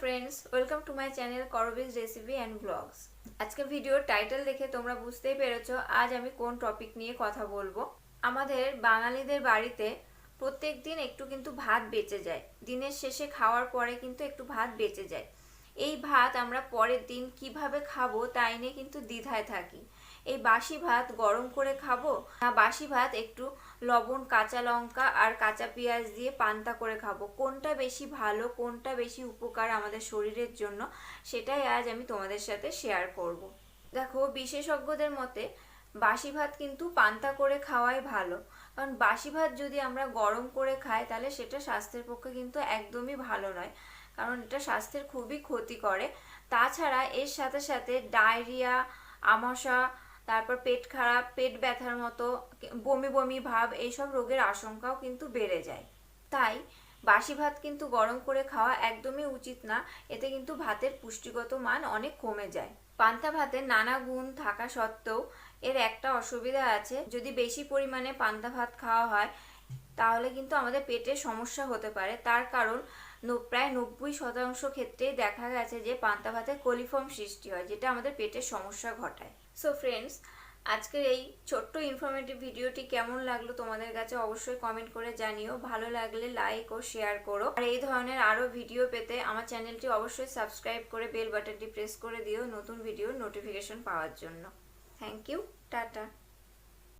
Friends, welcome to my channel करबिज recipe and blogs. आज के भिडियोर टाइटल देखे तोमरा बुझतेई पेरेछो आज आमी कोन टपिक निये कथा बोलबो। आमादेर बांगालीदेर बाड़ीते प्रत्येक दिन एकटू किन्तु भात बेঁচে যায়। दिनेर शेषे खाওয়ার পরে কিন্তু একটু ভাত বেঁচে যায়। এই ভাত আমরা পরের দিন কিভাবে খাবো তাই নিয়ে কিন্তু দ্বিধায় থাকি। এই বাসি ভাত গরম করে খাবো না বাসি ভাত একটু লবণ, কাঁচা লঙ্কা আর কাঁচা পেঁয়াজ দিয়ে পান্তা করে খাবো, কোনটা বেশি ভালো, কোনটা বেশি উপকার আমাদের শরীরের জন্য, সেটাই আজ আমি তোমাদের সাথে শেয়ার করব। দেখো, বিশেষজ্ঞদের মতে বাসি ভাত কিন্তু পান্তা করে খাওয়াই ভালো, কারণ বাসি ভাত যদি আমরা গরম করে খাই তাহলে সেটা স্বাস্থ্যের পক্ষে কিন্তু একদমই ভালো নয়, কারণ এটা স্বাস্থ্যের খুবই ক্ষতি করে। তাছাড়া এর সাথে সাথে ডায়রিয়া, আমাশা, তারপর পেট খারাপ, পেট ব্যথার মতো বমি বমি ভাব, এইসব রোগের আশঙ্কাও কিন্তু বেড়ে যায়। তাই বাসি ভাত কিন্তু গরম করে খাওয়া একদমই উচিত না, এতে কিন্তু ভাতের পুষ্টিগত মান অনেক কমে যায়। পান্তা ভাতের নানা গুণ থাকা সত্ত্বেও এর একটা অসুবিধা আছে, যদি বেশি পরিমাণে পান্তা ভাত খাওয়া হয় তাহলে কিন্তু আমাদের পেটের সমস্যা হতে পারে। তার কারণ প্রায় 90% ক্ষেত্রেই দেখা গেছে যে পান্তা ভাতে কোলিফর্ম সৃষ্টি হয়, যেটা আমাদের পেটের সমস্যা ঘটায়। সো ফ্রেন্ডস, আজকের এই ছোট্ট ইনফরমেটিভ ভিডিওটি কেমন লাগলো তোমাদের কাছে অবশ্যই কমেন্ট করে জানিও। ভালো লাগলে লাইক ও শেয়ার করো। আর এই ধরনের আরও ভিডিও পেতে আমার চ্যানেলটি অবশ্যই সাবস্ক্রাইব করে বেল বাটনটি প্রেস করে দিও নতুন ভিডিওর নোটিফিকেশন পাওয়ার জন্য। Thank you, tata.